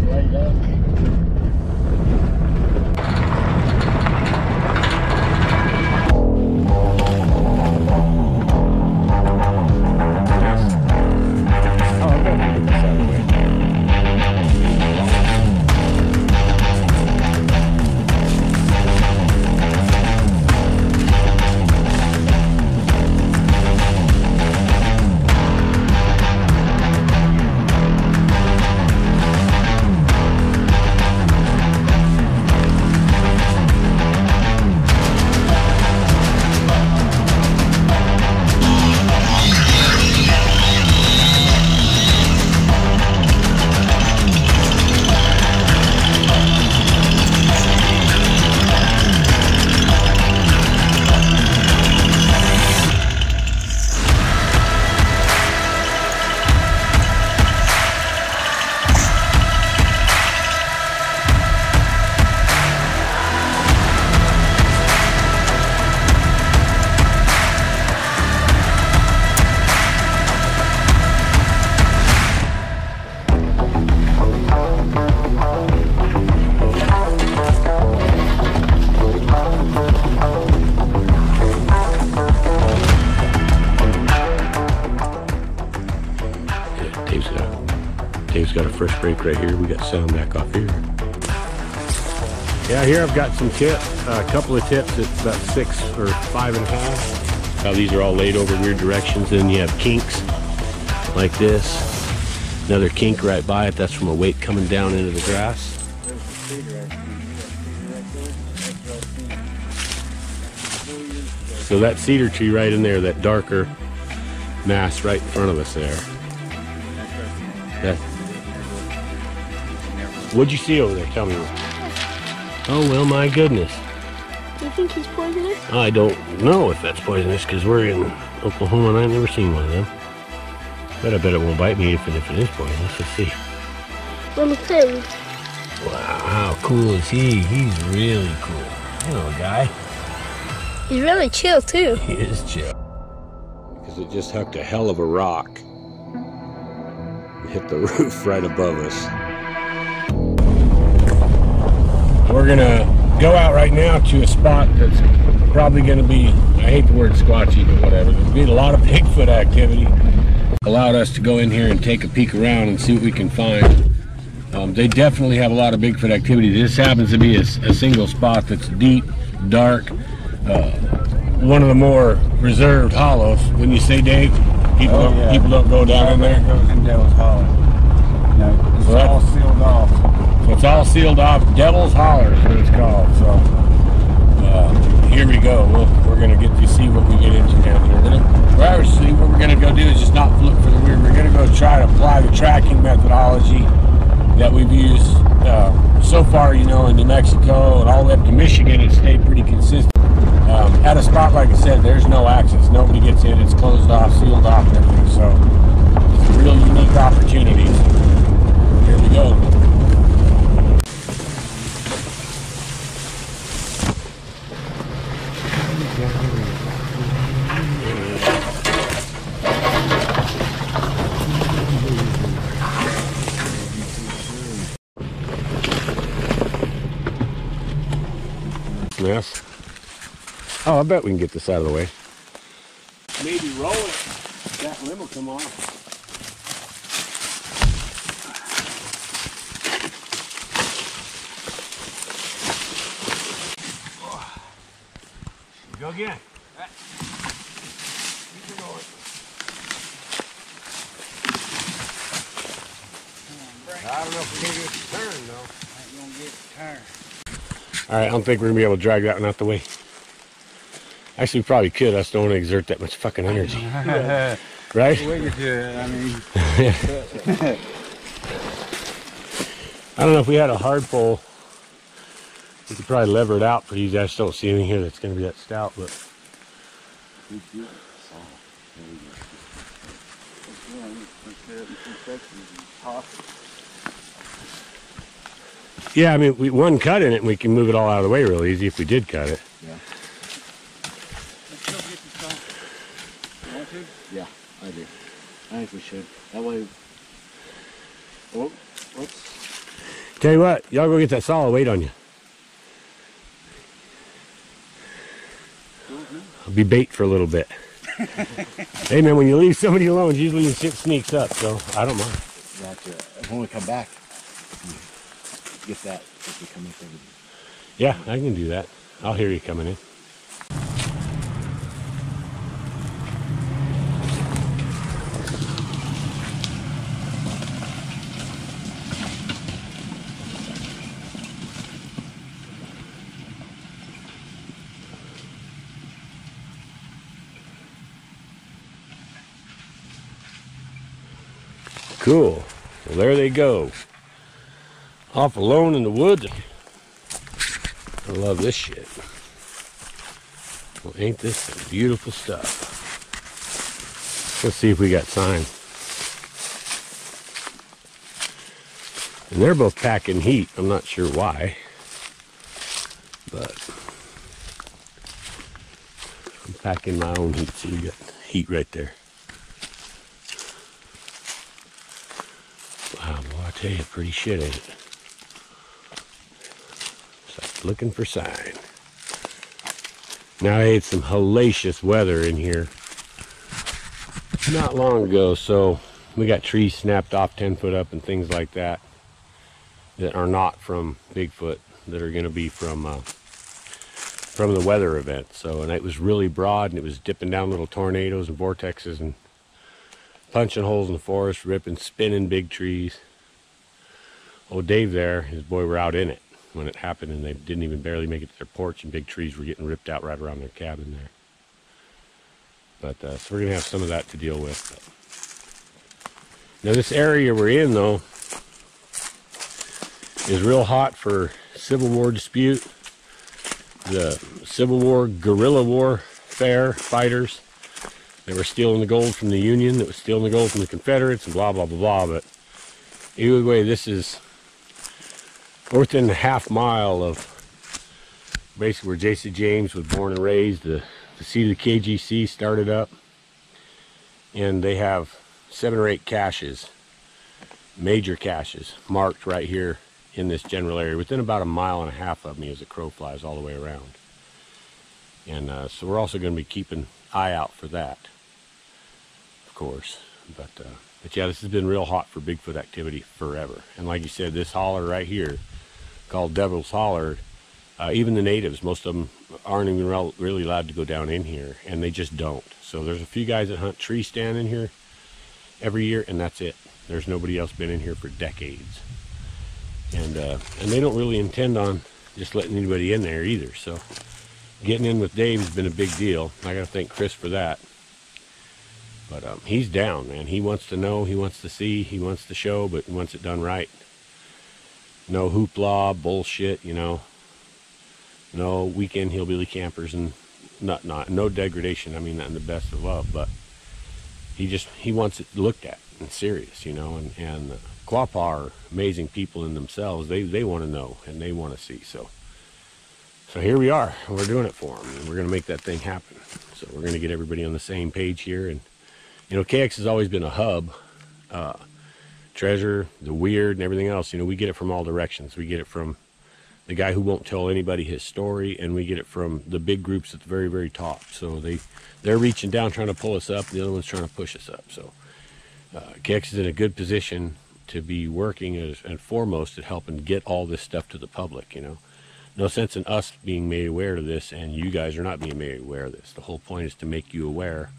Light up. Dave's got a fresh break right here. We got sound back off here. Yeah, here I've got some tips, a couple of tips at about 6 or 5.5. Now these are all laid over weird directions. Then you have kinks like this. Another kink right by it. That's from a weight coming down into the grass. So that cedar tree right in there, that darker mass right in front of us there. What'd you see over there? Tell me. Oh, well, my goodness. Do you think he's poisonous? I don't know if that's poisonous because we're in Oklahoma and I've never seen one of them. But I bet it won't bite me even if it is poisonous. Let's see. Let me see. Wow, how cool is he? He's really cool. Hello, guy. He's really chill, too. He is chill. Because it just hooked a hell of a rock. Hit the roof right above us. We're gonna go out right now to a spot that's probably gonna be, I hate the word squatchy, but whatever. There's been a lot of Bigfoot activity. Allowed us to go in here and take a peek around and see what we can find. They definitely have a lot of Bigfoot activity. This happens to be a single spot that's deep, dark, one of the more reserved hollows. Wouldn't you say, Dave? People don't go down in there. Goes in Devil's Hollow. No, it's all sealed off. So it's all sealed off. Devil's Holler is what it's called. So here we go. We're gonna get to see what we get into down here. Obviously, what we're gonna go do is just not look for the weird. We're gonna go try to apply the tracking methodology that we've used so far, you know, in New Mexico and all the way up to Michigan. It's stayed pretty consistent. At a spot, like I said, there's no access. Nobody gets in. It's closed off, sealed off, and everything. So it's a real unique opportunity. Here we go. Mess. Oh, I bet we can get this out of the way. Maybe roll it. That limb will come off. Go again. Keep it going. I don't know if we can get it turned though. I ain't gonna get it turned. Alright, I don't think we're gonna be able to drag that one out the way. Actually, we probably could. I just don't want to exert that much fucking energy. Right? We could do it, I mean. I don't know if we had a hard pole. We could probably lever it out pretty easy. I just don't see anything here that's going to be that stout, but. Yeah, I mean, one cut in it and we can move it all out of the way real easy if we did cut it. Yeah. Yeah, I do. I think we should. That way. Oh, whoops. Tell you what, y'all go get that solid weight on you. I'll be bait for a little bit. Hey man, when you leave somebody alone, usually shit sneaks up, so I don't mind. Gotcha. When we come back, get that if we come in for everything. Yeah, I can do that. I'll hear you coming in. Cool. Well, there they go. Off alone in the woods. I love this shit. Well, ain't this some beautiful stuff? Let's see if we got sign. And they're both packing heat. I'm not sure why, but I'm packing my own heat. So you got heat right there. Wow, boy, I tell you, pretty shit, ain't it? Start looking for sign. Now I had some hellacious weather in here not long ago, so we got trees snapped off 10 foot up and things like that that are not from Bigfoot, that are going to be from the weather event. So, and it was really broad, and it was dipping down little tornadoes and vortexes and punching holes in the forest, ripping, spinning big trees. Oh, Dave there, his boy were out in it when it happened, and they didn't even barely make it to their porch, and big trees were getting ripped out right around their cabin there. But so we're gonna have some of that to deal with. Now this area we're in though is real hot for Civil War dispute. The Civil War guerrilla warfare fighters that were stealing the gold from the Union, that was stealing the gold from the Confederates, and blah blah blah blah. But either way, this is within a half mile of basically where J.C. James was born and raised. The seat of the KGC started up, and they have 7 or 8 caches, major caches, marked right here in this general area, within about a mile and a half of me as the crow flies all the way around. And so we're also going to be keeping an eye out for that, of course. But yeah, this has been real hot for Bigfoot activity forever. And like you said, this holler right here, called Devil's Holler, even the natives, most of them aren't even really allowed to go down in here, and they just don't. So there's a few guys that hunt tree stand in here every year, and that's it. There's nobody else been in here for decades. And they don't really intend on just letting anybody in there either. So getting in with Dave has been a big deal. I got to thank Chris for that. But he's down, man. He wants to know, he wants to see, he wants to show, but he wants it done right. No hoopla, bullshit, you know. No weekend hillbilly campers and no degradation. I mean that in the best of love, but he wants it looked at and serious, you know. And Quapaw are amazing people in themselves. They want to know and they want to see. So here we are. We're doing it for them, and we're going to make that thing happen. So we're going to get everybody on the same page here. And you know, KX has always been a hub. Treasure, the weird, and everything else. You know, we get it from all directions. We get it from the guy who won't tell anybody his story, and we get it from the big groups at the very, very top. So they're reaching down trying to pull us up, the other one's trying to push us up. So KX is in a good position to be working and foremost at helping get all this stuff to the public, you know. No sense in us being made aware of this, and you guys are not being made aware of this. The whole point is to make you aware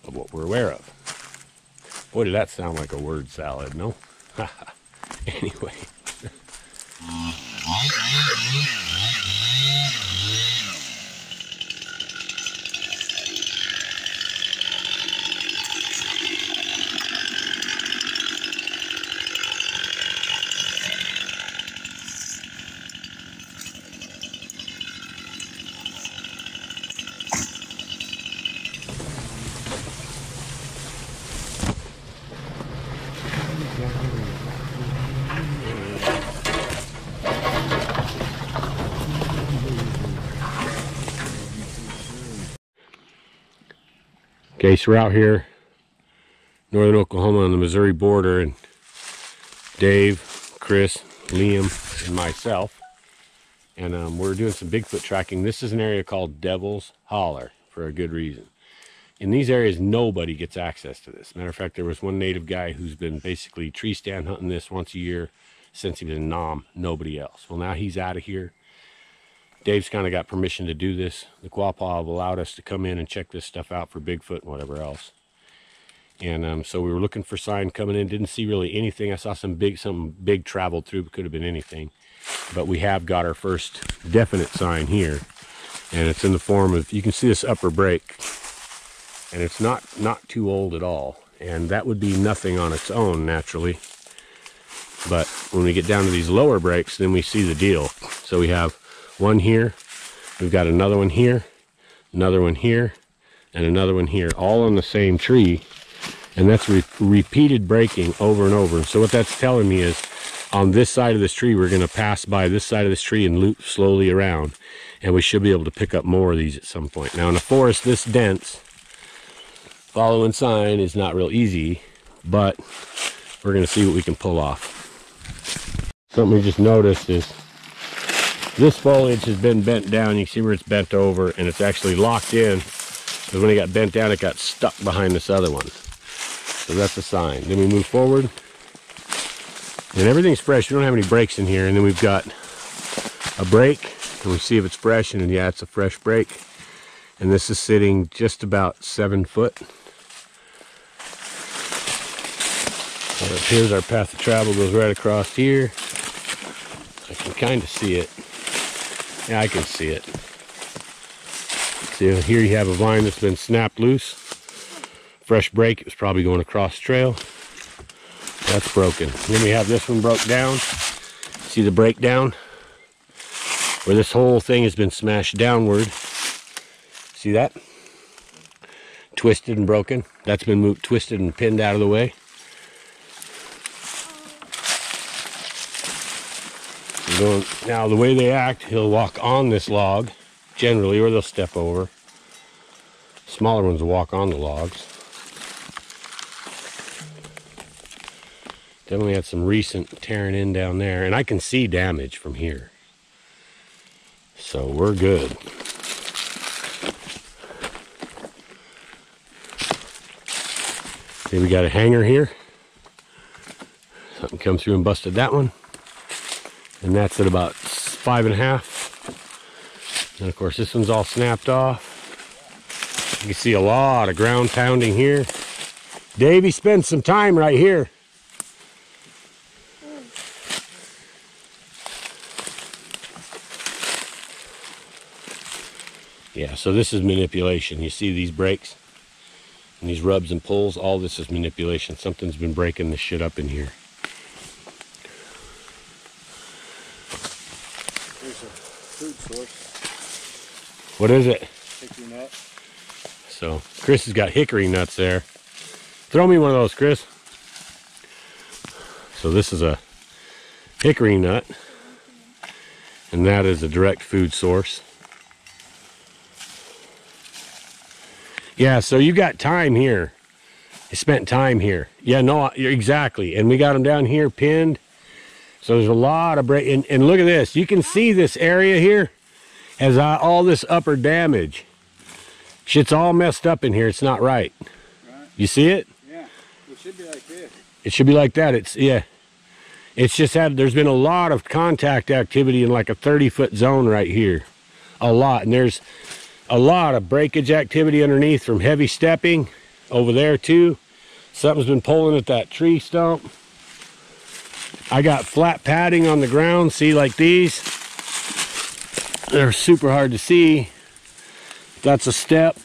of what we're aware of. Boy, did that sound like a word salad, no? Anyway. Okay, so we're out here, northern Oklahoma on the Missouri border, and Dave, Chris, Liam, and myself. And we're doing some Bigfoot tracking. This is an area called Devil's Holler for a good reason. In these areas, nobody gets access to this. Matter of fact, there was one native guy who's been basically tree stand hunting this once a year since he was in Nam. Nobody else. Well, now he's out of here. Dave's kind of got permission to do this. The Quapaw have allowed us to come in and check this stuff out for Bigfoot and whatever else. And so we were looking for sign coming in. Didn't see really anything. I saw something big traveled through, but could have been anything. But we have got our first definite sign here. And it's in the form of, you can see this upper break. And it's not too old at all. And that would be nothing on its own, naturally. But when we get down to these lower breaks, then we see the deal. So we have one here, we've got another one here, another one here, and another one here, all on the same tree. And that's repeated breaking over and over. And so what that's telling me is, on this side of this tree, we're going to pass by this side of this tree and loop slowly around. And we should be able to pick up more of these at some point. Now in a forest this dense, following sign is not real easy, but we're going to see what we can pull off. Something we just noticed is this foliage has been bent down. You can see where it's bent over, and it's actually locked in, because when it got bent down, it got stuck behind this other one. So that's a sign. Then we move forward, and everything's fresh. We don't have any breaks in here. And then we've got a break, and we see if it's fresh, and yeah, it's a fresh break. And this is sitting just about 7 foot. Here's our path of travel, goes right across here. I can kind of see it. Yeah, I can see it. See, here you have a vine that's been snapped loose. Fresh break, it was probably going across trail. That's broken. And then we have this one broke down. See the breakdown? Where this whole thing has been smashed downward. See that? Twisted and broken. That's been moved, twisted and pinned out of the way. Now the way they act, he'll walk on this log, generally, or they'll step over. Smaller ones will walk on the logs. Definitely had some recent tearing in down there, and I can see damage from here. So we're good. See, we got a hanger here. Something come through and busted that one. And that's at about 5.5. And of course this one's all snapped off. You can see a lot of ground pounding here. Davey spent some time right here. Yeah, so this is manipulation. You see these breaks and these rubs and pulls, all this is manipulation. Something's been breaking this shit up in here. Food source. What is it? Hickory nut. So Chris has got hickory nuts there. Throw me one of those, Chris. So this is a hickory nut, and that is a direct food source. Yeah, so you got time here. You spent time here. Yeah, no, exactly. And we got them down here pinned. So there's a lot of break, and look at this. You can see this area here has all this upper damage. Shit's all messed up in here. It's not right. You see it? Yeah. It should be like this. It should be like that. Yeah. It's just there's been a lot of contact activity in like a 30-foot zone right here. A lot. And there's a lot of breakage activity underneath from heavy stepping over there too. Something's been pulling at that tree stump. I got flat padding on the ground, see, like these. They're super hard to see. That's a step.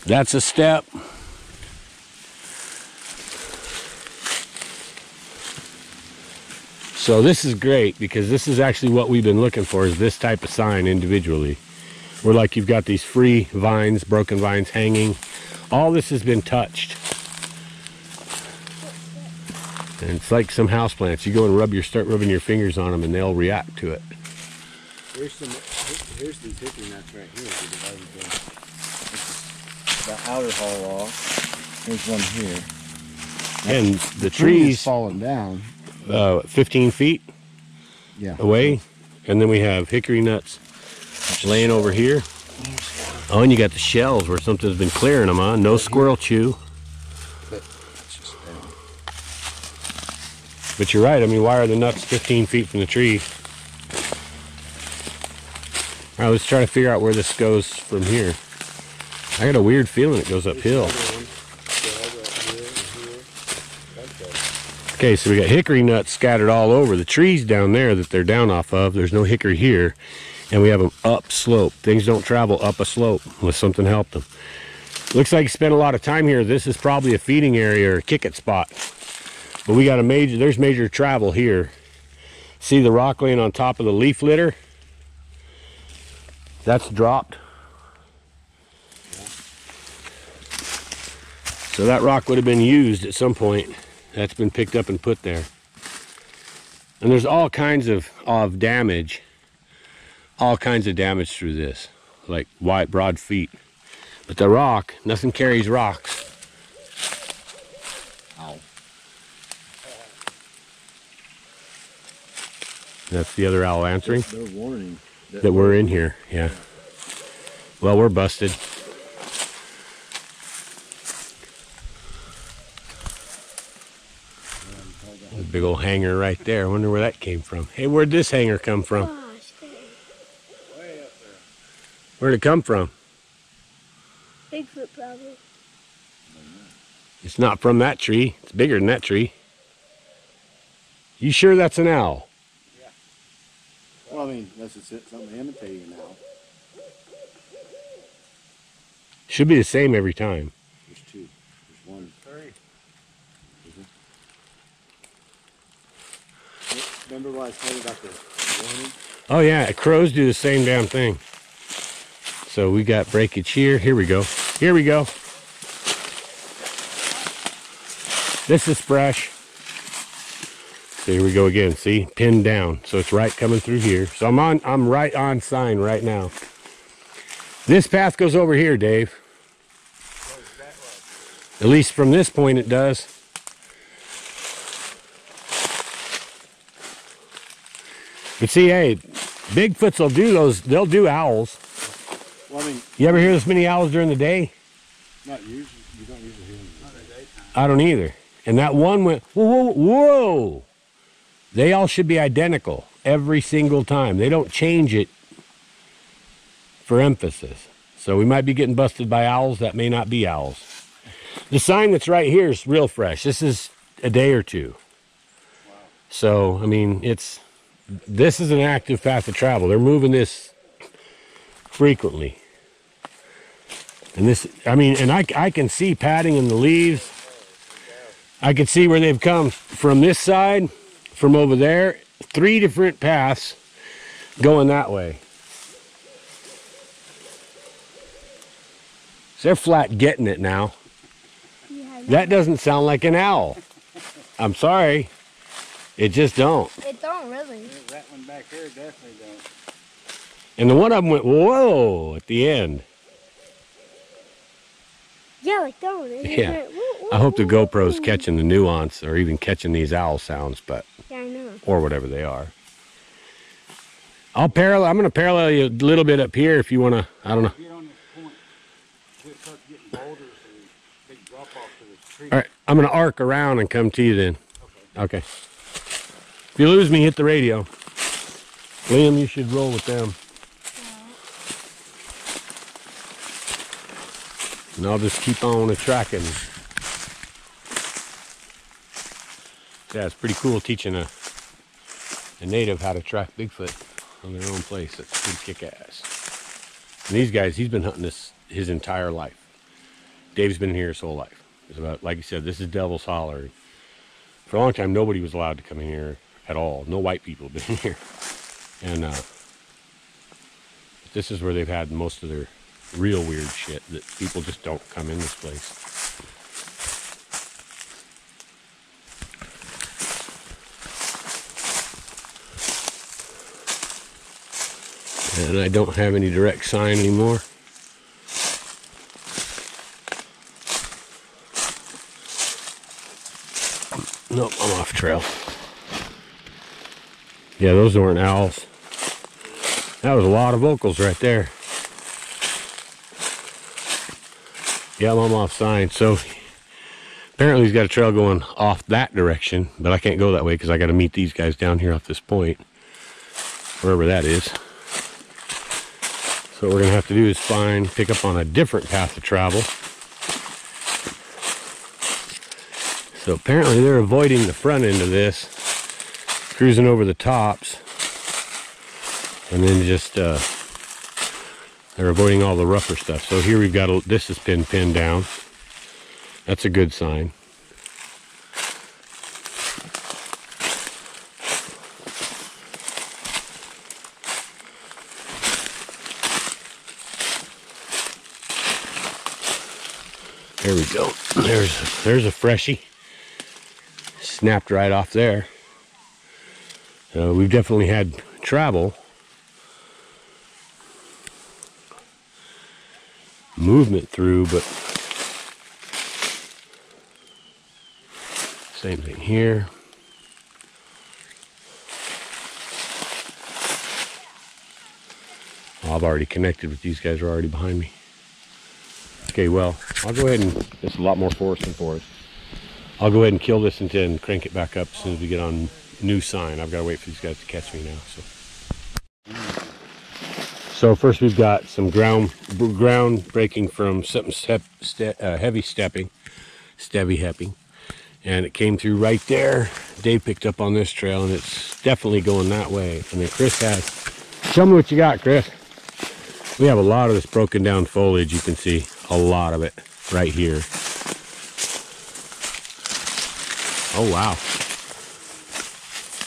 That's a step. So this is great, because this is actually what we've been looking for, is this type of sign individually. Where like you've got these free vines, broken vines hanging. All this has been touched. And it's like some houseplants. You go and start rubbing your fingers on them, and they'll react to it. Here's these hickory nuts right here. The outer hull off. There's one here. And the tree trees is falling down. 15 feet Yeah. away. And then we have hickory nuts laying over here. Oh, and you got the shells where something's been clearing them on. No squirrel chew. But you're right. I mean, why are the nuts 15 feet from the tree? All right, let's try to figure out where this goes from here. I got a weird feeling it goes uphill. Okay, so we got hickory nuts scattered all over. The trees down there that they're down off of, there's no hickory here. And we have them up slope. Things don't travel up a slope unless something helped them. Looks like you spent a lot of time here. This is probably a feeding area or a kick-it spot. But we got there's major travel here. See the rock laying on top of the leaf litter? That's dropped. So that rock would have been used at some point. That's been picked up and put there. And there's all kinds of damage. All kinds of damage through this. Like wide, broad feet. But the rock, nothing carries rocks. Ow. That's the other owl answering. They're warning That we're in here, yeah. Well, we're busted. A big old hanger right there. I wonder where that came from. Hey, where'd this hanger come from? Where'd it come from? Bigfoot probably. It's not from that tree. It's bigger than that tree. You sure that's an owl? Well, I mean, that's just something imitating now. Should be the same every time. There's two. There's one. Three. Remember what I told you about the warning? Oh yeah, crows do the same damn thing. So we got breakage here. Here we go. Here we go. This is fresh. So here we go again. See, pinned down. So it's right coming through here. So I'm right on sign right now. This path goes over here, Dave. At least from this point it does. But see, hey, Bigfoots will do those. They'll do owls. Well, I mean, You ever hear this many owls during the day? not usually. You don't usually hear them. I don't either. And that one went, whoa, whoa, whoa. They all should be identical every single time. They don't change it for emphasis. So we might be getting busted by owls. That may not be owls. The sign that's right here is real fresh. This is a day or two. Wow. So, I mean, this is an active path of travel. They're moving this frequently. And this, I mean, and I can see padding in the leaves. I can see where they've come from this side, from over there. 3 different paths going that way. So they're flat getting it now. Yeah, That doesn't sound like an owl. I'm sorry. It just don't. it don't really. That one back here definitely don't. And the one of them went, whoa, at the end. Yeah, like that one. Yeah. I hope the GoPro's catching the nuance or even catching these owl sounds, but Yeah, I know. or whatever they are. I'm going to parallel you a little bit up here if you want to, I don't know. Get on this point, it starts getting boulders and big drop off to the tree. All right, I'm going to arc around and come to you then. Okay. If you lose me, hit the radio. Liam, you should roll with them. And I'll just keep on tracking. Yeah, it's pretty cool teaching a native how to track Bigfoot on their own place. That's pretty kick-ass. And these guys, he's been hunting this his entire life. Dave's been here his whole life. It's about, like you said, this is Devil's Holler. For a long time, nobody was allowed to come in here at all. No white people have been in here. And this is where they've had most of their real weird shit that people just don't come in this place. And I don't have any direct sign anymore. Nope, I'm off trail. Yeah, those weren't owls. That was a lot of vocals right there. Yeah, I'm off sign. So apparently he's got a trail going off that direction, but I can't go that way because I got to meet these guys down here off this point, wherever that is. So what we're gonna have to do is pick up on a different path of travel. So apparently they're avoiding the front end of this, cruising over the tops, and then just they're avoiding all the rougher stuff. So here we've got this has been pinned down. That's a good sign. There we go. There's a freshie. Snapped right off there. We've definitely had travel. Movement through, but same thing here. Oh, I've already connected with these guys, are already behind me. Okay, well, I'll go ahead and, this is a lot more forest than forest. I'll go ahead and kill this and then crank it back up as soon as we get on new sign. I've got to wait for these guys to catch me now. So first we've got some ground breaking from something heavy stepping, and it came through right there. Dave picked up on this trail, and it's definitely going that way. And then Chris has, show me what you got, Chris. We have a lot of this broken down foliage. You can see a lot of it right here. Oh wow.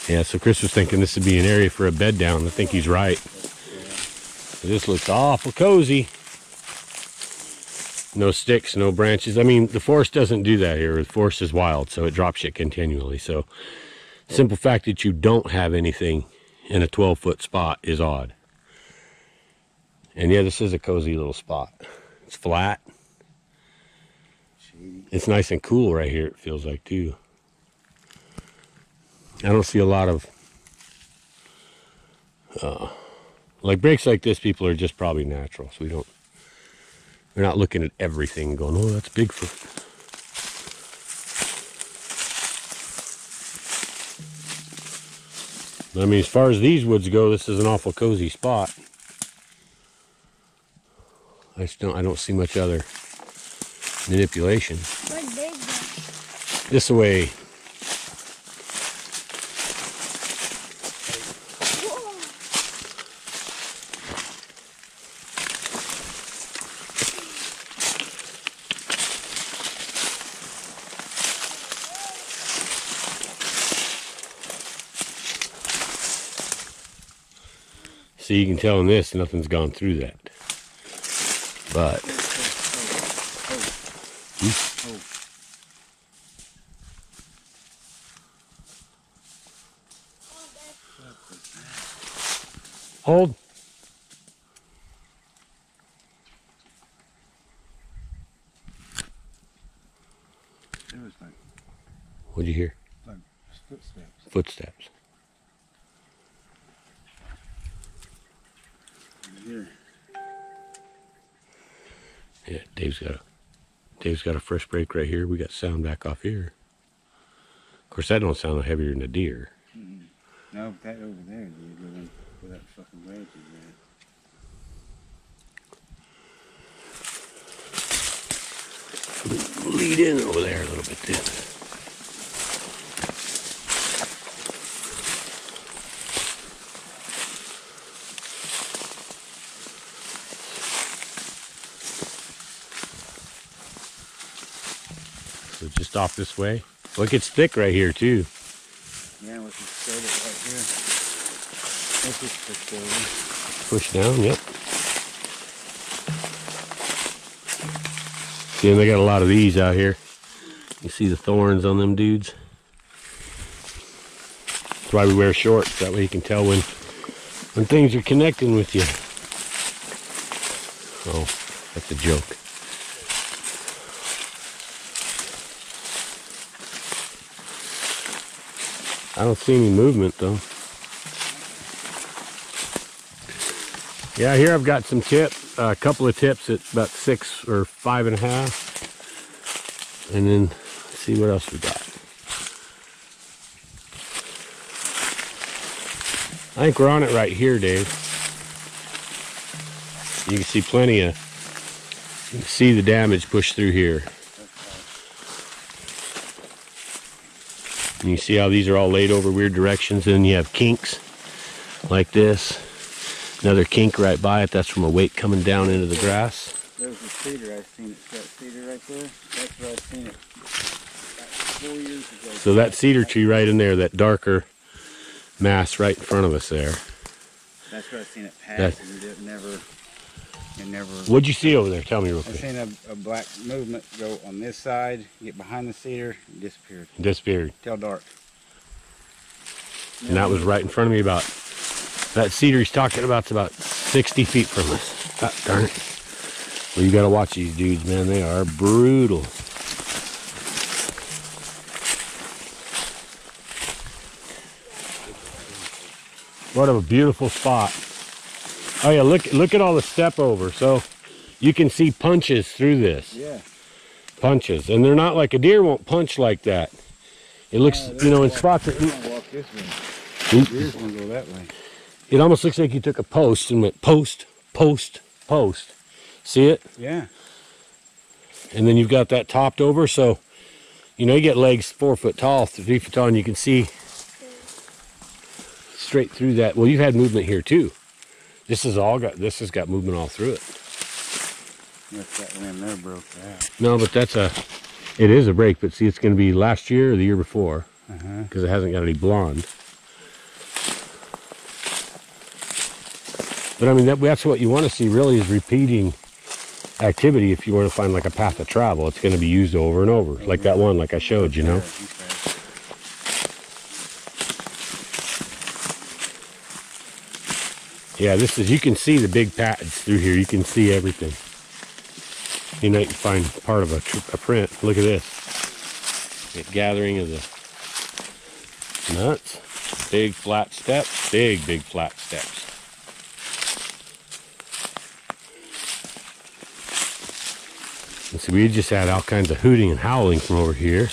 Yeah, so Chris was thinking this would be an area for a bed down. I think he's right. This looks awful cozy. No sticks, no branches. I mean, the forest doesn't do that here. The forest is wild, so it drops shit continually. So simple fact that you don't have anything in a 12-foot spot is odd. And yeah, this is a cozy little spot. It's flat. It's nice and cool right here, it feels like, too. I don't see a lot of like breaks like this. People are just probably natural, so we're not looking at everything and going, oh, that's Bigfoot. I mean, as far as these woods go, this is an awful cozy spot. I don't see much other manipulation. This way. See, you can tell in this, nothing's gone through that. But hold. It was like, What'd you hear? like footsteps. Footsteps. Here. Yeah, Dave's got a fresh break right here. We got sound back off here. Of course, that don't sound heavier than a deer. No, that over there, dude, where that fucking wedge is at. Lead in over there a little bit then. So just off this way. Look, it's thick right here too. Yeah, let's just set it right here. Let's just push over. Push down, yep. See, and they got a lot of these out here. You see the thorns on them dudes. That's why we wear shorts. That way you can tell when things are connecting with you. Oh, that's a joke. I don't see any movement though. Yeah, here I've got some tips, a couple of tips at about 6 or 5.5. And then let's see what else we got. I think we're on it right here, Dave. You can see plenty of, you can see the damage push through here. And you see how these are all laid over weird directions, and you have kinks like this. Another kink right by it, that's from a weight coming down into the grass. There's a cedar, I've seen it. That cedar right there, that's where I've seen it. About 4 years ago. So that cedar tree right in there, that darker mass right in front of us there. That's where I've seen it pass, and it never. What'd you see over there? Tell me real quick. I've seen a black movement go on this side, get behind the cedar, and disappeared. Disappeared. Till dark. And that was right in front of me about, that cedar he's talking about's about 60 feet from us. God darn it. Well, you gotta watch these dudes, man. They are brutal. What a beautiful spot. Oh yeah, look at all the step over. So you can see punches through this. Yeah. Punches. And they're not like, a deer won't punch like that. It looks, you know, in spots that, Walk this way. Deer's gonna go that way. it almost looks like you took a post and went post, post, post. See it? Yeah. And then you've got that topped over, so you know you get legs 4 foot tall, 3 foot tall, and you can see straight through that. Well, you've had movement here too. This has got movement all through it. If that limb there broke out. No, but it is a break, but see, it's going to be last year or the year before, because it hasn't got any blonde. But I mean, that's what you want to see really, is repeating activity. If you want to find like a path of travel, it's going to be used over and over, like that one, like I showed, you know. Yeah, this is, you can see the big pads through here. You can see everything. You know, you can find part of a print. Look at this. The gathering of the nuts. Big flat steps. Big flat steps. And so we just had all kinds of hooting and howling from over here.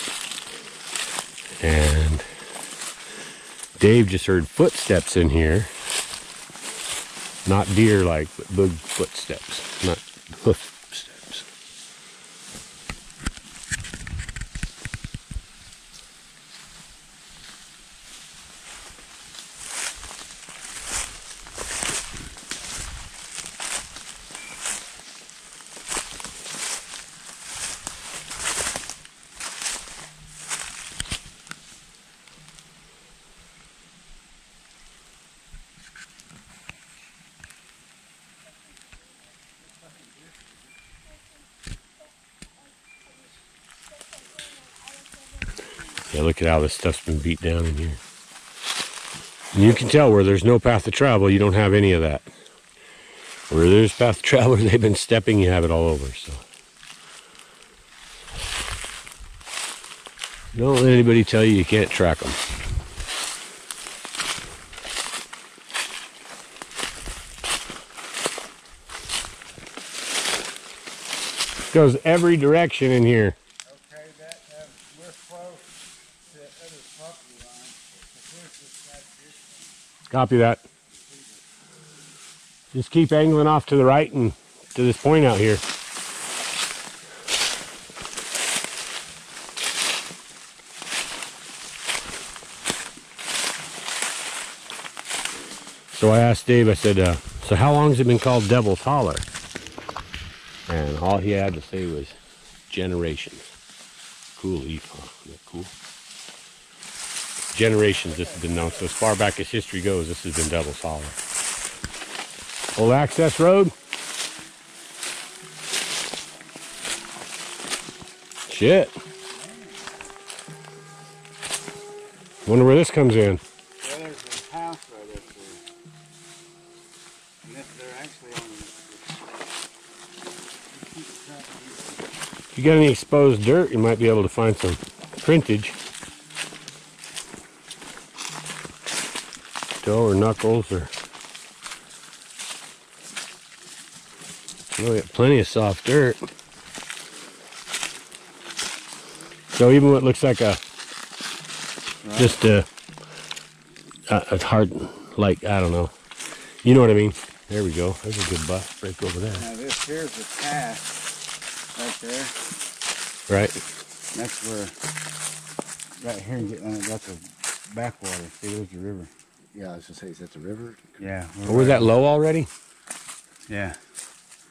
And Dave just heard footsteps in here. Not deer-like, but big footsteps, not hoof steps. Yeah, look at how this stuff's been beat down in here. And you can tell where there's no path of travel, you don't have any of that. Where there's path of travel, they've been stepping, you have it all over. So don't let anybody tell you can't track them. Goes every direction in here. Okay, we're close to the other property line. Here's this side here. Copy that. Just keep angling off to the right and to this point out here. So I asked Dave, I said, so how long has it been called Devil's Holler? And all he had to say was generations. Cool leaf, huh? Isn't that cool? Generations this has been known. So as far back as history goes, this has been Devil's Holler. Old access road. Shit. Wonder where this comes in. Well, there's a house right up there. And they're actually on If you got any exposed dirt, you might be able to find some printage. Toe or knuckles or... We got plenty of soft dirt. So even what looks like a just a hard, like, I don't know. You know what I mean? There we go. There's a good butt break over there. Now this here's the path right there. Right. That's where, right here, that's a backwater. See, there's the river. Yeah, I was gonna say, is that the river? Yeah. Oh, was that low already? Yeah.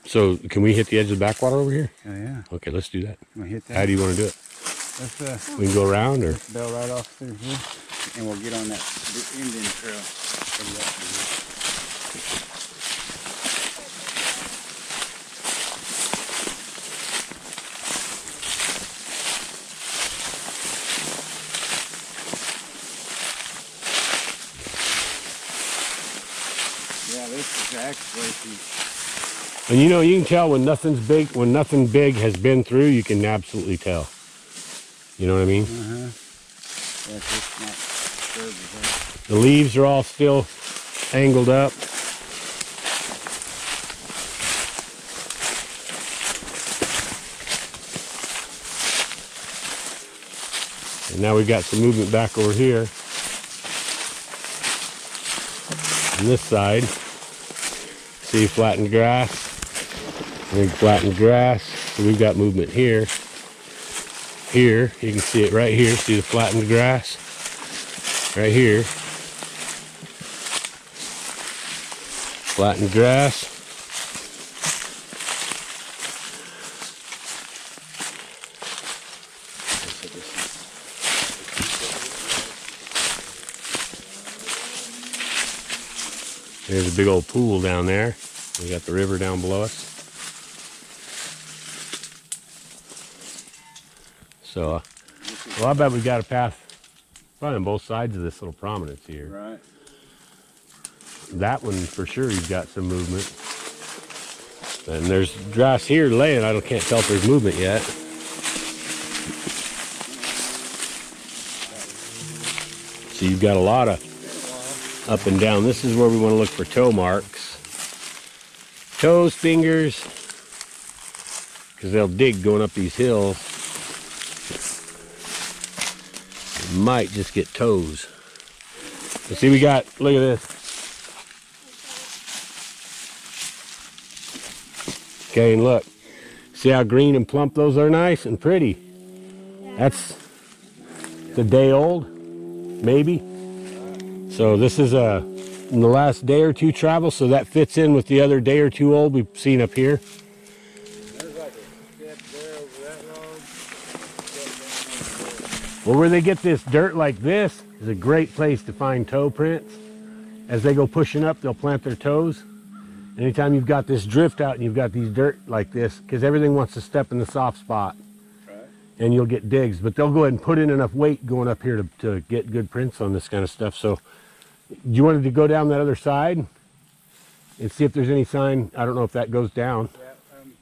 So can we hit the edge of the backwater over here? Oh, yeah. Okay, let's do that. Can we hit that? How do you want to do it? Let's We can go around, or? bell right off through here, and we'll get on that Indian trail. Yeah, this is actually And you know, you can tell when nothing's big, when nothing big has been through, you can absolutely tell. You know what I mean? Yeah, it's not disturbed at all. The leaves are all still angled up. And now we've got some movement back over here. On this side, see flattened grass. Big flattened grass. So we've got movement here. Here, you can see it right here. See the flattened grass? Right here. Flattened grass. There's a big old pool down there. We got the river down below us. So, well, I bet we got a path probably on both sides of this little prominence here. Right. That one for sure, you've got some movement. And there's grass here laying. I can't tell if there's movement yet. So you've got a lot of up and down. This is where we want to look for toe marks. Toes, fingers, because they'll dig going up these hills. You might just get toes. But see, we got, look at this. Okay, and look. See how green and plump those are? Nice and pretty. That's a day old, maybe. So this is in the last day or two travel, so that fits in with the other day or two old we've seen up here. There's like a step there over that road. Well, where they get this dirt like this is a great place to find toe prints. As they go pushing up, they'll plant their toes. Anytime you've got this drift out and you've got these dirt like this, because everything wants to step in the soft spot, Right. and you'll get digs. But they'll go ahead and put in enough weight going up here to get good prints on this kind of stuff. So you wanted to go down that other side and see if there's any sign. I don't know if that goes down. Yeah,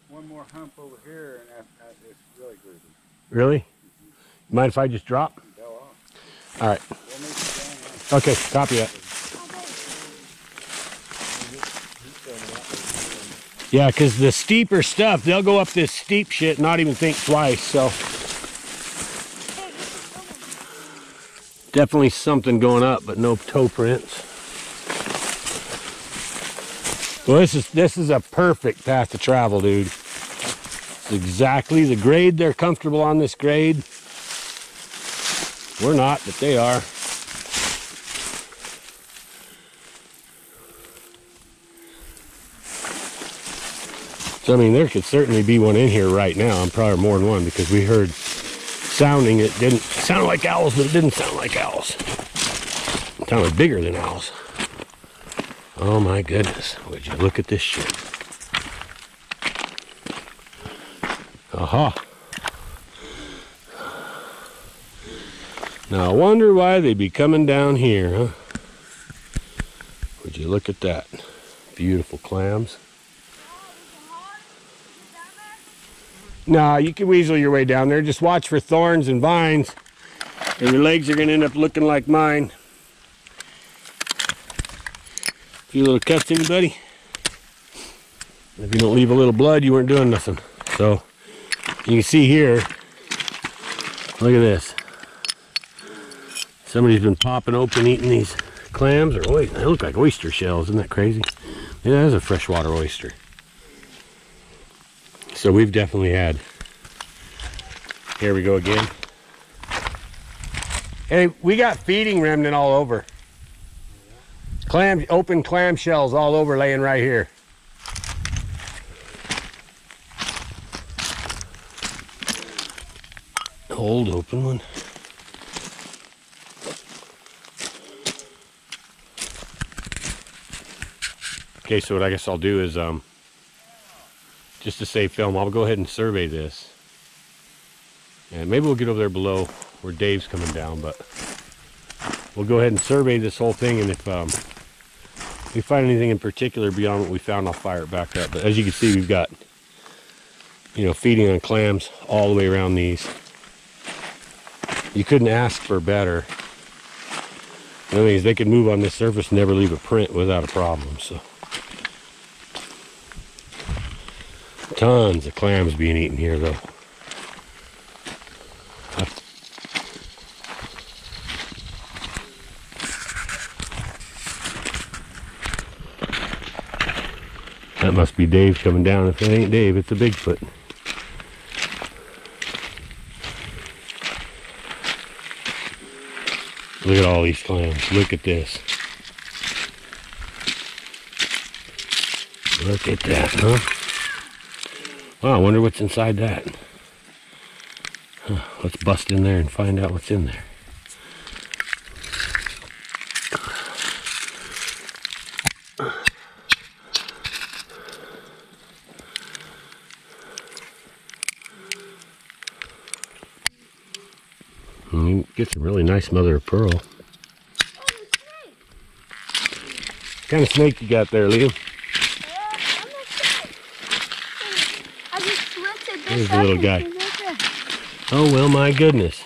one more hump over here, and it's really groovy. Really? Mind if I just drop? Bell off. All right. We'll meet you down there. Okay, copy that. Yeah, because the steeper stuff, they'll go up this steep shit and not even think twice, so. Definitely something going up, but no toe prints. Well, this is a perfect path to travel, dude. It's exactly the grade. They're comfortable on this grade. We're not, but they are. So, I mean, there could certainly be one in here right now. I'm probably more than one because we heard sounding. It didn't sound like owls, but it didn't sound like owls. It sounded bigger than owls. Oh my goodness. Would you look at this shit? Aha. Now I wonder why they'd be coming down here, huh? Would you look at that? Beautiful clams. Nah, you can weasel your way down there. Just watch for thorns and vines, and your legs are going to end up looking like mine. A few little cuts, anybody? If you don't leave a little blood, you weren't doing nothing. So you can see here, look at this. Somebody's been popping open eating these clams, or wait, they look like oyster shells. Isn't that crazy? Yeah, that is a freshwater oyster. So we've definitely had, here we go again. Hey, we got feeding remnant all over. Open clam shells all over laying right here. Old open one. Okay, so what I guess I'll do is, just to save film, I'll go ahead and survey this. And maybe we'll get over there below where Dave's coming down, but we'll go ahead and survey this whole thing, and if we find anything in particular beyond what we found, I'll fire it back up. But as you can see, we've got, you know, feeding on clams all the way around these. You couldn't ask for better. The other thing is they could move on this surface and never leave a print without a problem. So tons of clams being eaten here, though. That must be Dave coming down. If it ain't Dave, it's a Bigfoot. Look at all these clams. Look at this. Look at that, huh? Wow, I wonder what's inside that. Huh, let's bust in there and find out what's in there. You get some really nice mother of pearl. What kind of snake you got there, Liam? I just lifted this There's the little guy. Oh, well, my goodness.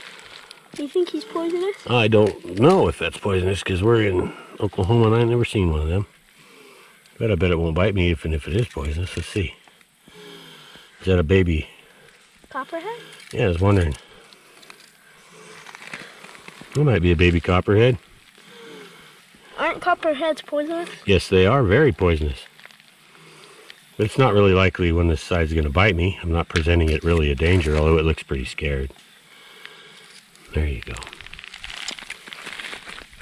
Do you think he's poisonous? I don't know if that's poisonous because we're in Oklahoma and I've never seen one of them. But I bet it won't bite me even if it is poisonous. Let's see. Is that a baby? Copperhead? Yeah, I was wondering. It might be a baby copperhead. Aren't copperheads poisonous? Yes, they are very poisonous. But it's not really likely when this side's going to bite me. I'm not presenting it really a danger, although it looks pretty scared. There you go.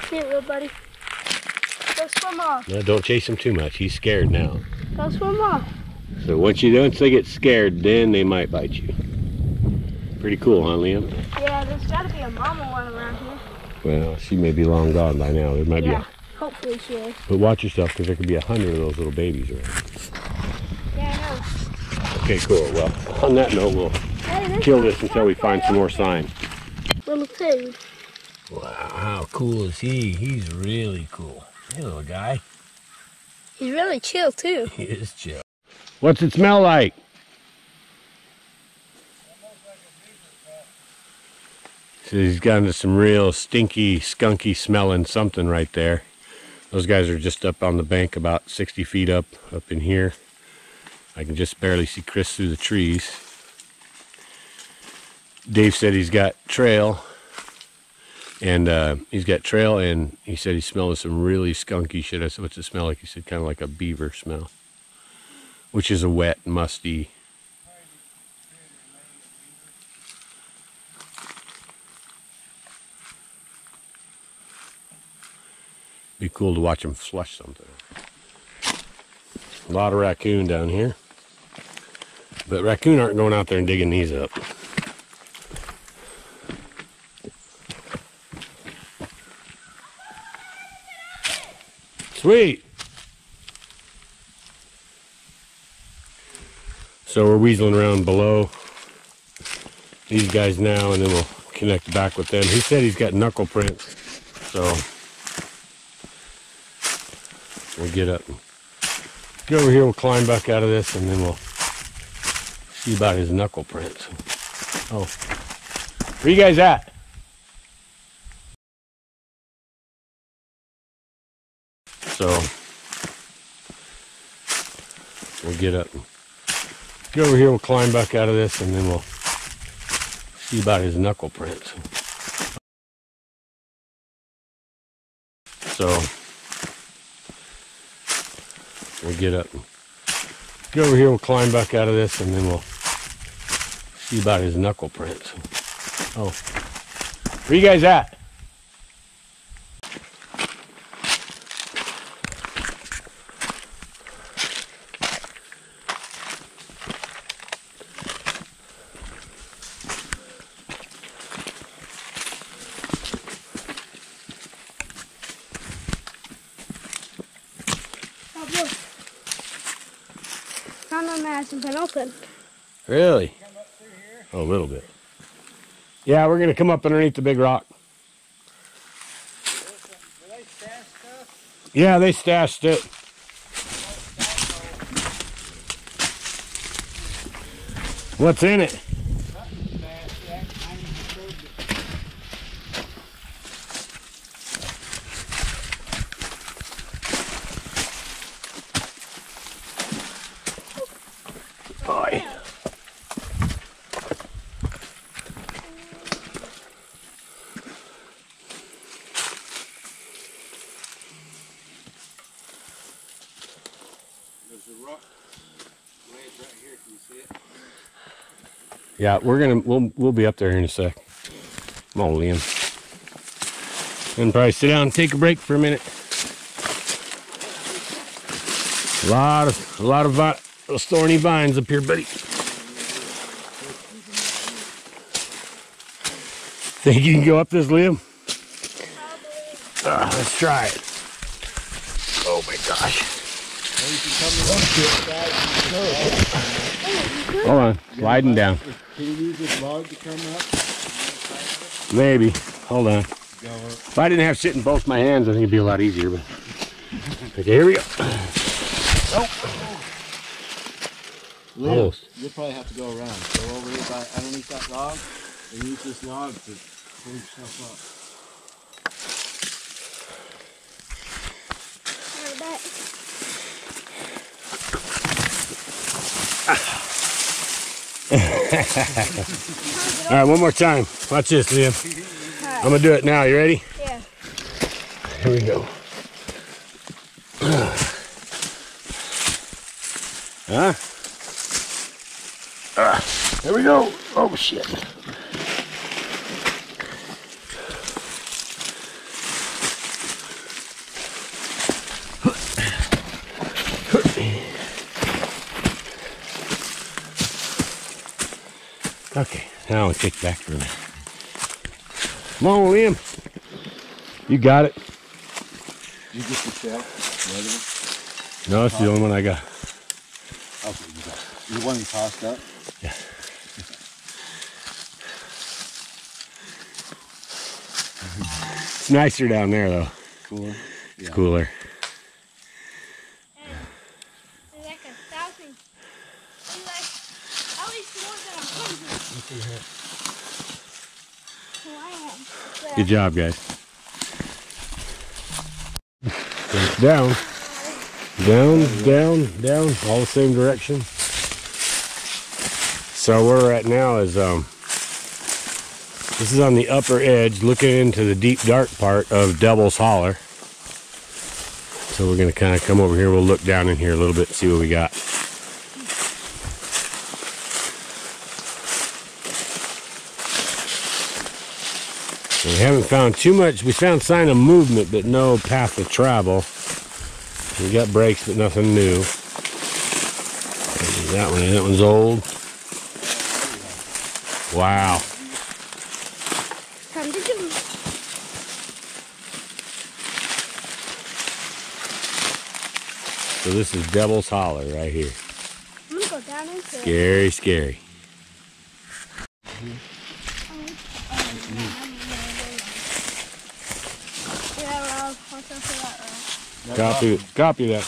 Here, little buddy. Go swim off. No, don't chase him too much. He's scared now. Go swim off. So once they get scared, then they might bite you. Pretty cool, huh, Liam? Yeah, there's got to be a mama one around here. Well, she may be long gone by now. There might be a... Hopefully she is. But watch yourself, because there could be 100 of those little babies around. Yeah, I know. Okay, cool. Well, on that note, we'll kill this until we find some more sign. Little pig. Wow, how cool is he? He's really cool. Hey, little guy. He's really chill, too. He is chill. What's it smell like? So he's got into some real stinky, skunky smelling something right there. Those guys are just up on the bank about 60 feet up in here. I can just barely see Chris through the trees. Dave said he's got trail. And he said he's smelling some really skunky shit. I said, what's it smell like? He said, kind of like a beaver smell. Which is a wet, musty... Be cool to watch them flush something. A lot of raccoon down here. But raccoon aren't going out there and digging these up. Sweet! So we're weaseling around below these guys now, and then we'll connect back with them. He said he's got knuckle prints, so... We'll get up and get over here, we'll climb back out of this, and then we'll see about his knuckle prints. Oh, where you guys at? So, We'll get up. Go over here, we'll climb back out of this, and then we'll see about his knuckle prints. So we'll get up. Go over here, we'll climb back out of this, and then we'll see about his knuckle prints. Oh, where you guys at? None of them hasn't been open. Really? Oh, a little bit. Yeah, we're gonna come up underneath the big rock. Do they stash stuff? Yeah, they stashed it. What's in it? Boy. There's a rock ledge right here. Can you see it? Yeah, we'll be up there in a sec. Come on, Liam. And probably sit down and take a break for a minute. A lot of those thorny vines up here, buddy. Think you can go up this, Liam? Let's try it. Oh my gosh. Hold on, sliding down. Can you use this log to come up? Maybe. Hold on. If I didn't have shit in both my hands, I think it'd be a lot easier. But okay, here we go. Leo, you'll probably have to go around. Go over here by underneath that log and use this log to pull yourself up. All right, one more time. Watch this, Liam. Right. I'm gonna do it now. You ready? Yeah. Here we go. Huh? There we go. Oh shit. Okay, now I'll kick back for a minute. Come on, Liam. You got it. You get the shell, the other one? No, it's the only one I got. Okay, you got it. The one you tossed up? Yeah. It's nicer down there, though. Cooler? It's cooler. There's like 1,000. There's like at least more than 100. Well, I am. Good job, guys. Down. Down, down, down, all the same direction. So where we're at now is, this is on the upper edge, looking into the deep dark part of Devil's Holler. So we're gonna kind of come over here, we'll look down in here a little bit and see what we got. We haven't found too much. We found sign of movement, but no path of travel. We got breaks, but nothing new. That one's old. Wow. Time to do. So this is Devil's Holler right here. I'm gonna go down into it. Scary, scary. Yeah, Rob. Watch out for that, Rob. Copy that.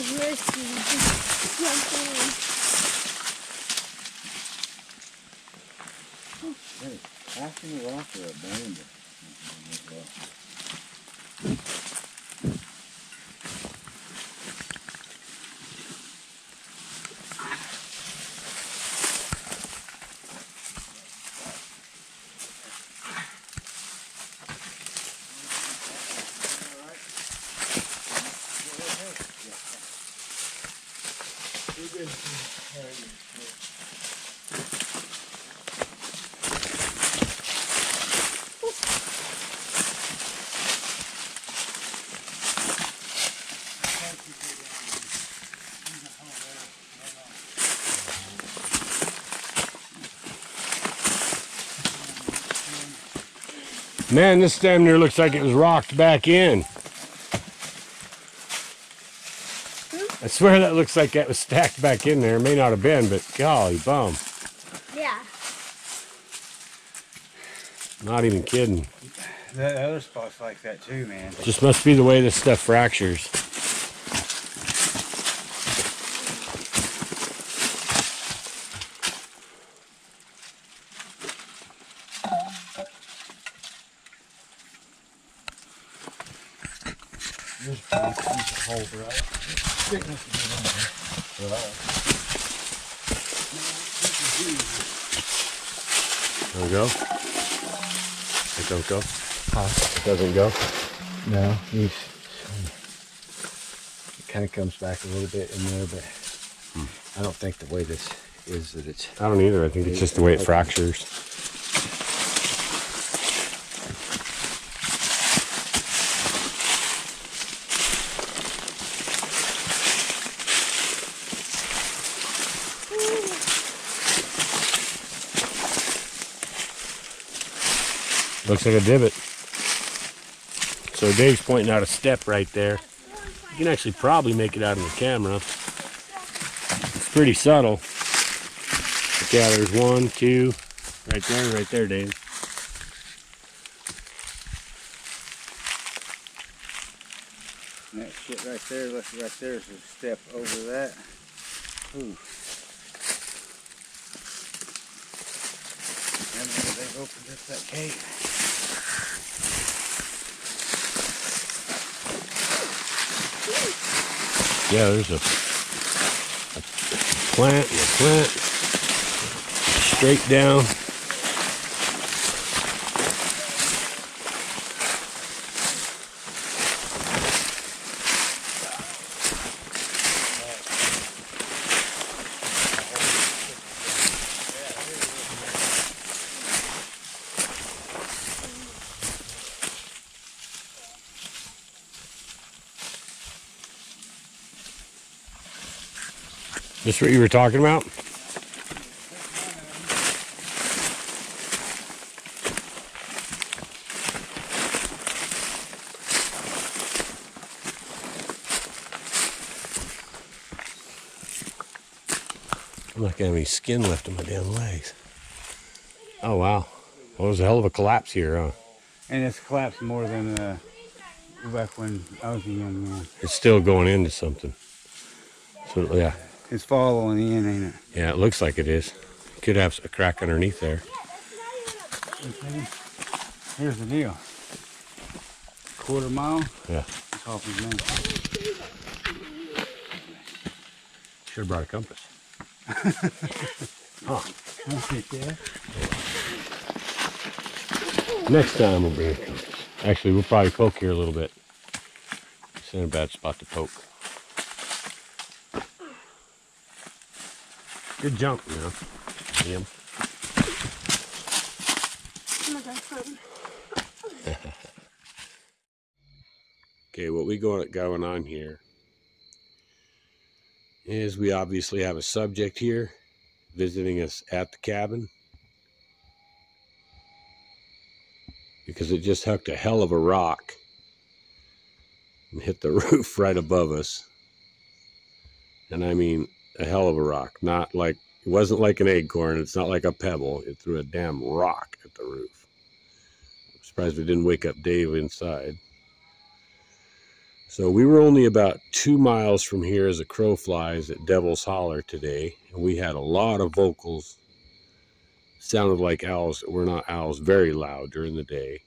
was risky. We just jumped in. Hey, passing the rock or a band? Man, this damn near looks like it was rocked back in. I swear that looks like that was stacked back in there. It may not have been, but golly bum. Yeah. Not even kidding. The other spots like that too, man. Just must be the way this stuff fractures. There's a piece of hole, right? Big enough to get in there. Don't go? It don't go? Huh? It doesn't go? No, it kind of comes back a little bit in there, but I don't think the way this is that it's... I don't either. I think it's just the way it fractures. Looks like a divot. So Dave's pointing out a step right there. You can actually probably make it out in the camera. It's pretty subtle. But yeah, there's 1, 2, right there, Dave. And that shit right there, look right there is a step over that. Ooh. And then they've opened up that gate. Yeah, there's a plant and a plant. Straight down. This what you were talking about? I'm not gonna have any skin left in my damn legs. Oh wow. Well, it was a hell of a collapse here, huh? And it's collapsed more than back when I was a young man. It's still going into something. So yeah. It's following in, ain't it? Yeah, it looks like it is. Could have a crack underneath there. Okay. Here's the deal. 1/4 mile. Yeah. That's off his name. Should have brought a compass. Huh. Yeah. Next time we'll bring a compass. Actually, we'll probably poke here a little bit. It's in a bad spot to poke. Good jump, you know. Liam. Okay, what we got going on here is we obviously have a subject here visiting us at the cabin because it just hucked a hell of a rock and hit the roof right above us. And I mean a hell of a rock, not like, it wasn't like an acorn, it's not like a pebble, it threw a damn rock at the roof. I'm surprised we didn't wake up Dave inside. So we were only about 2 miles from here as a crow flies at Devil's Holler today, and we had a lot of vocals. Sounded like owls that were not owls, very loud during the day.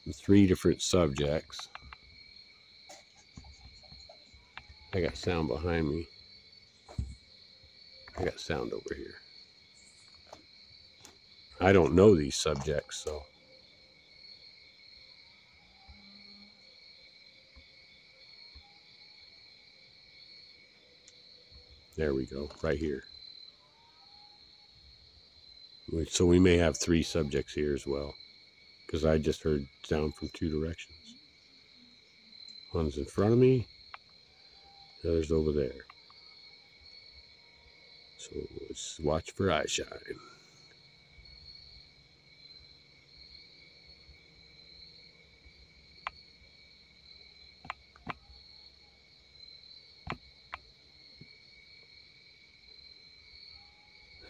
And 3 different subjects. I got sound behind me. I got sound over here. I don't know these subjects, so. There we go, right here. So we may have 3 subjects here as well, because I just heard sound from 2 directions. One's in front of me, the other's over there. So let's watch for eye shine.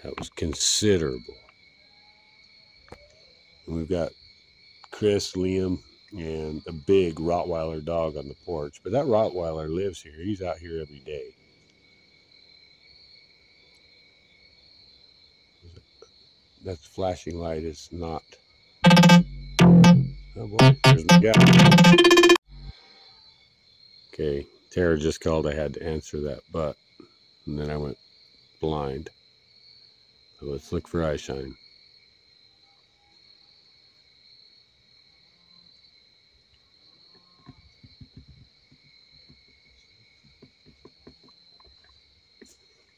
That was considerable. And we've got Chris, Liam, and a big Rottweiler dog on the porch. But that Rottweiler lives here. He's out here every day. That flashing light is not. Oh boy, there's my guy. Okay, Tara just called. I had to answer that, but and then I went blind. So let's look for eye shine.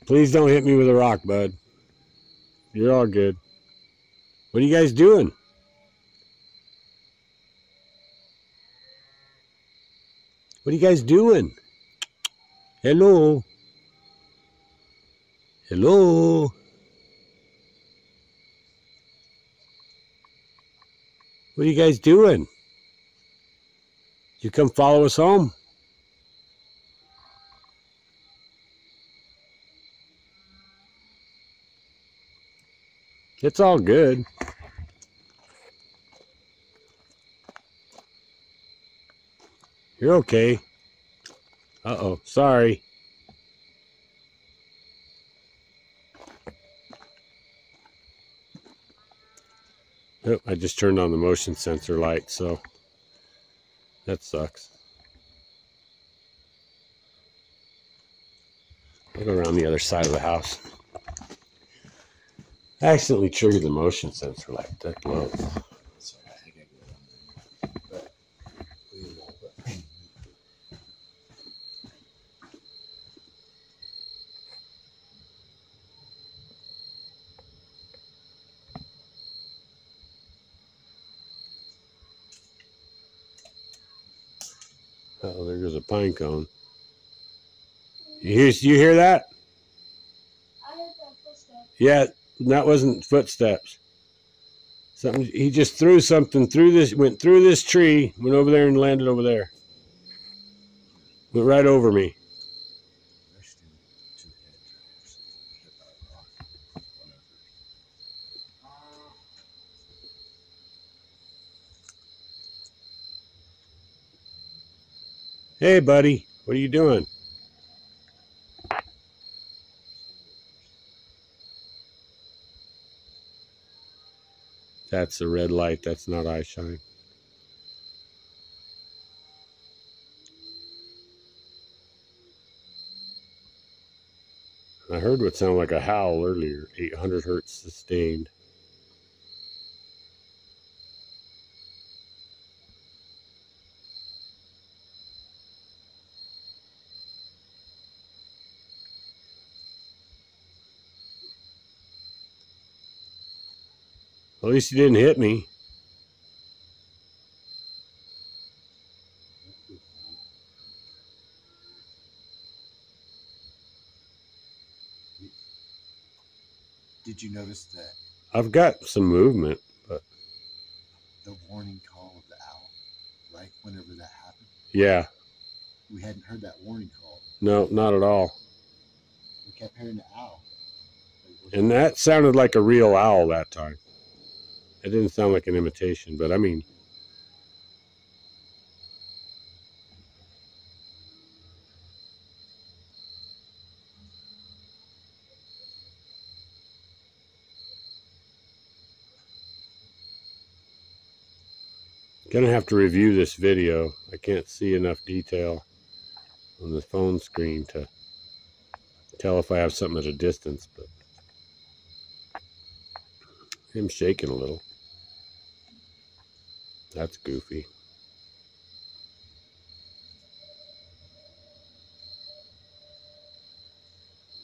Please don't hit me with a rock, bud. You're all good. What are you guys doing? What are you guys doing? Hello? Hello? What are you guys doing? You come follow us home? It's all good. You're okay. Uh-oh, sorry. Oh, I just turned on the motion sensor light, so that sucks. I'll go around the other side of the house. I accidentally triggered the motion sensor light. That blows. Uh-oh, there goes a pine cone. You hear that? I heard that footstep. Yeah, that wasn't footsteps. Something. He just threw something through this. Went through this tree. Went over there and landed over there. Went right over me. Hey, buddy. What are you doing? That's a red light. That's not eye shine. I heard what sounded like a howl earlier. 800 hertz sustained. At least he didn't hit me. Did you notice that I've got some movement, but the warning call of the owl, right? Whenever that happened, yeah. we hadn't heard that warning call. No, not at all. We kept hearing the owl. And that sounded like a real owl that time. It didn't sound like an imitation, but I mean, Gonna have to review this video. I can't see enough detail on the phone screen to tell if I have something at a distance, but I'm shaking a little. That's goofy.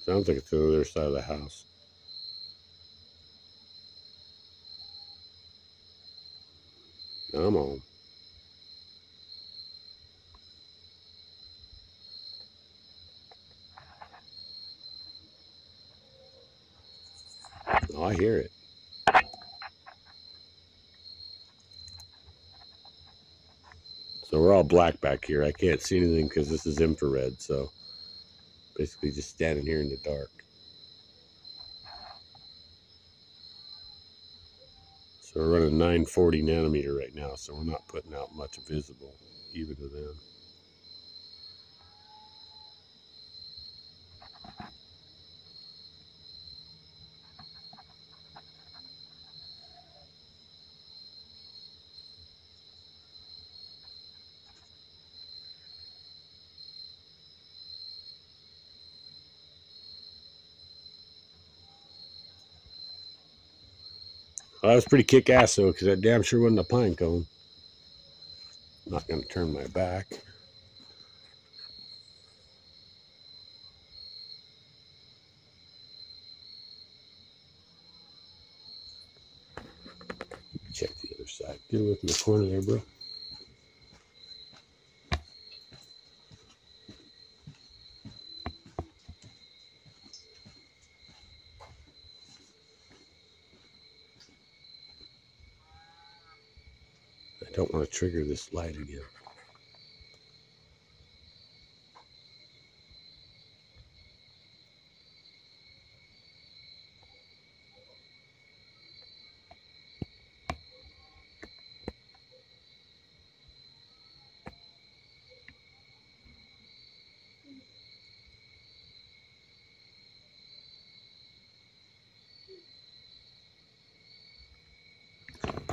Sounds like it's on the other side of the house. Come on. Oh, I hear it. So we're all black back here. I can't see anything because this is infrared. So basically just standing here in the dark. So we're running 940 nanometer right now. So we're not putting out much visible even to them. Well, that was pretty kick-ass though, because that damn sure wasn't a pine cone. I'm not going to turn my back. Check the other side. Get away from the corner there, bro. I don't want to trigger this light again.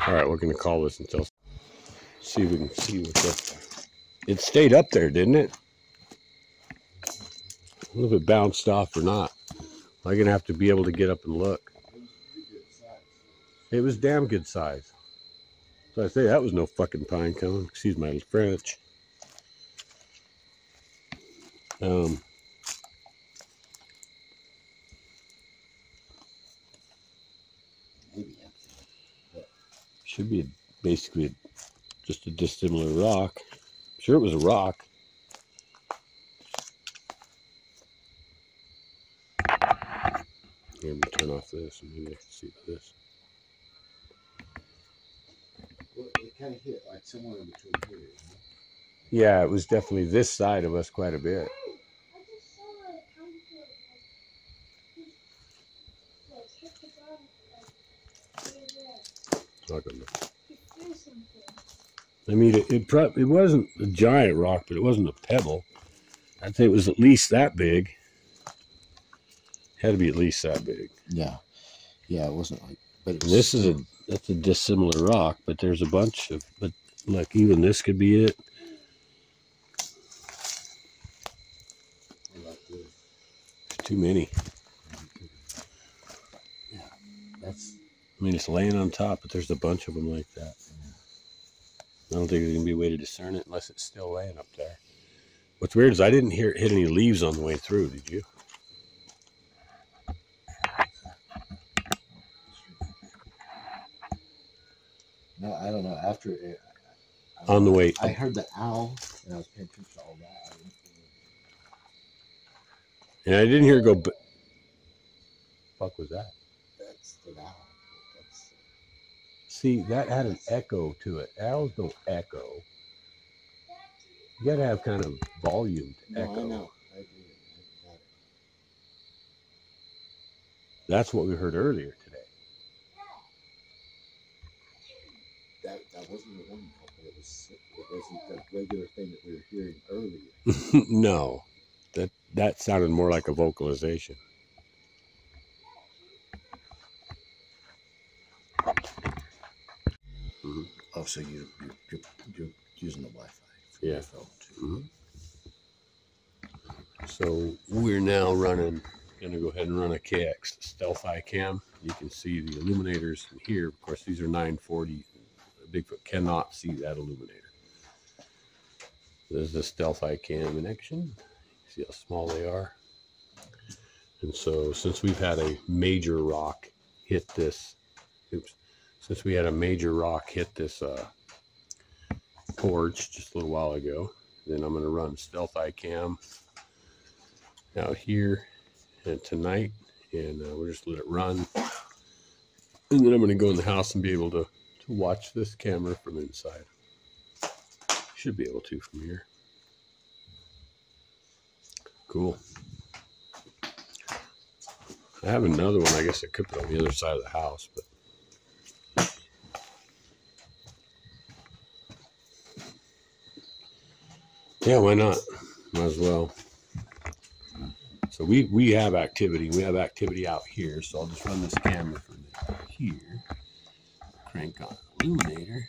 All right, we're going to call this until see if we can see what's up there. It stayed up there, didn't it? I don't know if it bounced off or not. I'm going to have to be able to get up and look. It was damn good size. So I say that was no fucking pine cone. Excuse my French. Should be basically just a dissimilar rock. Sure, it was a rock. Here, I'm gonna turn off this and maybe I can see this. Well, it kind of hit like somewhere in between here. You know? Yeah, it was definitely this side of us quite a bit. I mean, it wasn't a giant rock, but it wasn't a pebble. I'd say it was at least that big. Had to be at least that big. Yeah, yeah, it wasn't like. But it was, this is that's a dissimilar rock, but there's a bunch of. But like even this could be it. Too many. Yeah, that's. I mean, it's laying on top, but there's a bunch of them like that. I don't think there's gonna be a way to discern it unless it's still laying up there. What's weird is I didn't hear it hit any leaves on the way through. Did you? No, I don't know. After it, On the way, I heard the owl, and I was paying attention to all that. and I didn't hear it go. But fuck was that? That's the owl. That's, See, that had an echo to it. Owls don't echo. You gotta have kind of volume to no, echo. I know. I agree. I got it. That's what we heard earlier today. That wasn't the warning call, but it wasn't the regular thing that we were hearing earlier. No, that sounded more like a vocalization. Oh, so you're You're using the Wi-Fi for Yeah. your phone too. So we're now running, gonna go ahead and run a KX Stealth Eye Cam. You can see the illuminators in here. Of course, these are 940. Bigfoot cannot see that illuminator. There's the Stealth Eye Cam in action. See how small they are. And so since we've had a major rock hit this, since we had a major rock hit this porch just a little while ago, then I'm going to run Stealth Eye Cam out here and tonight, and we'll just let it run. And then I'm going to go in the house and be able to watch this camera from inside. Should be able to from here. Cool. I have another one. I guess I could put on the other side of the house, but yeah, why not? Might as well. So we have activity. We have activity out here. So I'll just run this camera from here. Crank on the illuminator.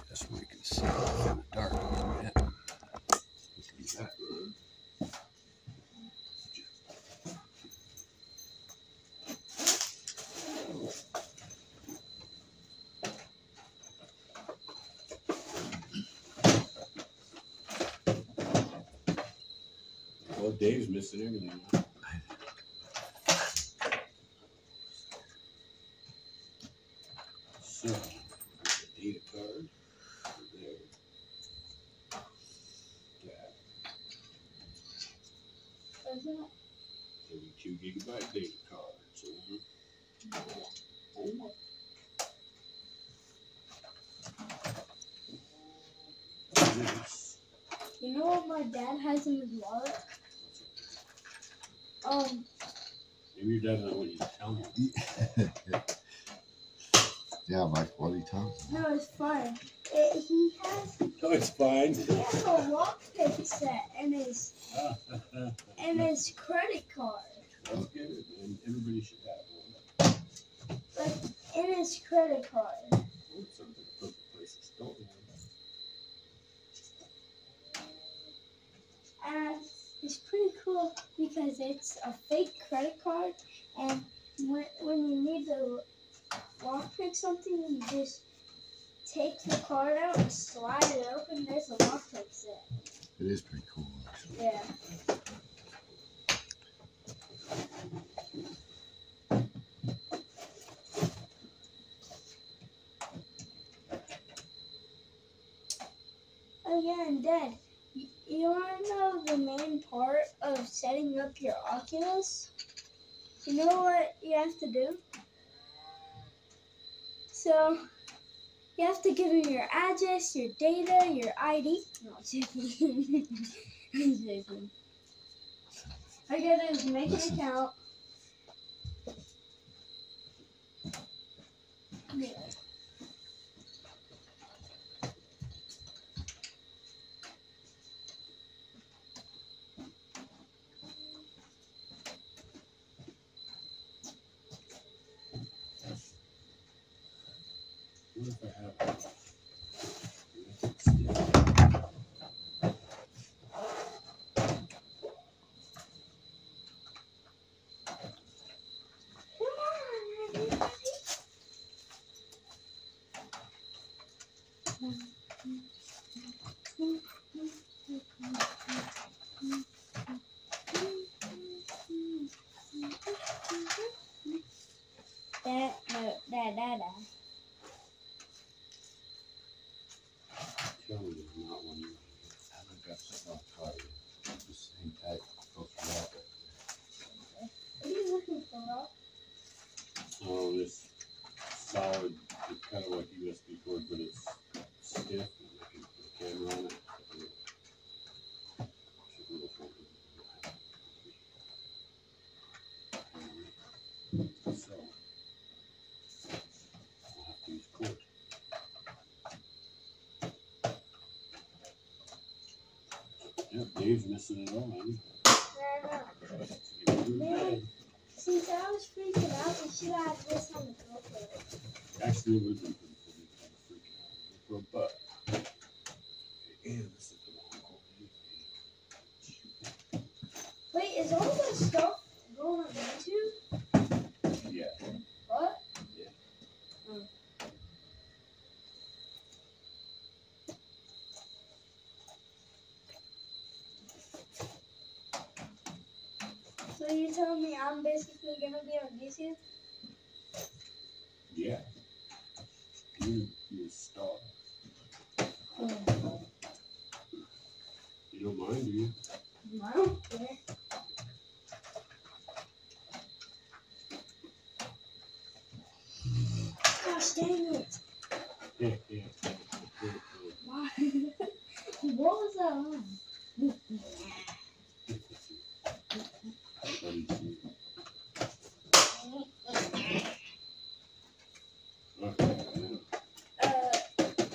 Guess where we can see it in the dark a little bit. Do that run. Well, Dave's missing everything. So, the data card there. That. 32 gigabyte data card. So, You know what my dad has in his wallet? Maybe your dad doesn't want you to tell him. Yeah, Mike, what are you talking about? No, it's fine. He has No, it's fine. a lockpick set and his credit card. That's good, and everybody should have one. Like in his credit card. Something to put places don't And it's pretty cool because it's a fake credit card, and when you need to lockpick something, you just take the card out and slide it open. There's a lockpick set. It is pretty cool, actually. Yeah. Oh yeah, and Dad, you want to know the main part of setting up your Oculus? You know what you have to do? So, you have to give him your address, your data, your ID. No, I'm joking. I'm joking. All you gotta do is make an account. Yeah. What if I have Come on, everybody. Da. Tell me there's not one. I haven't got something on the card. The same type goes for that. What are you looking for, Rob? Oh, this solid, it's kind of like USB cord, but it's stiff, and I can put a camera on it. So, I'll have to use cord. Yeah, Dave's missing it all, man. Man, since I was freaking out, we should have this on the GoPro. Actually, it would have been pretty cool. telling me I'm basically gonna be on YouTube? Yeah. You're a star. Oh. You don't mind, do you? I don't care. Gosh dang it. Yeah. Why? What was that on?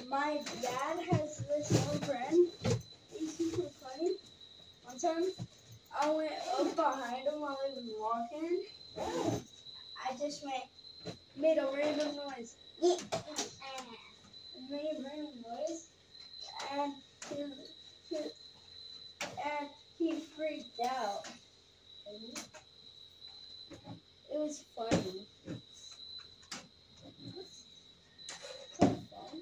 My dad has this one friend. He's super funny. One time, I went up behind him while he was walking. I just made a random noise. Made a random noise, and he freaked out. It was funny. So fun.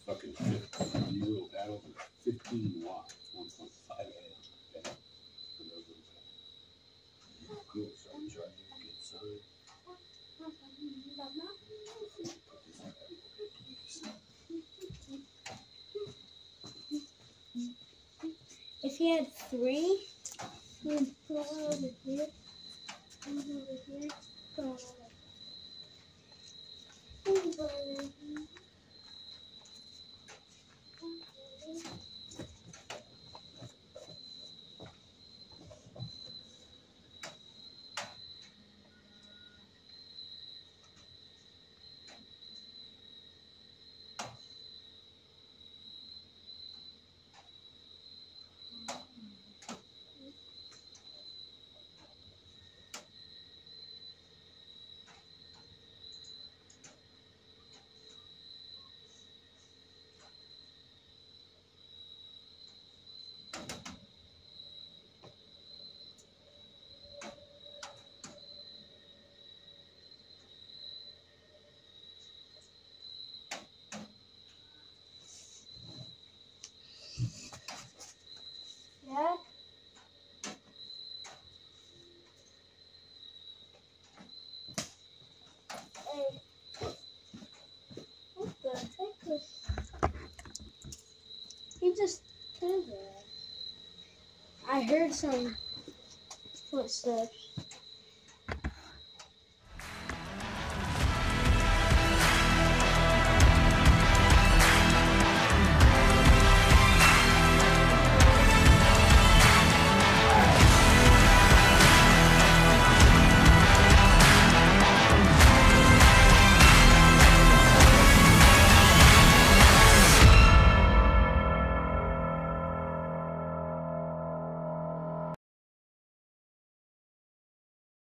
Fucking 50-year-old battle with 15 watts, 1.5 amp. Okay. Cool, so I'm trying to get some. If he had 3, he would put one over here, one over here, put one over here. Yeah. Hey. What the heck was... He just did that. I heard some footsteps.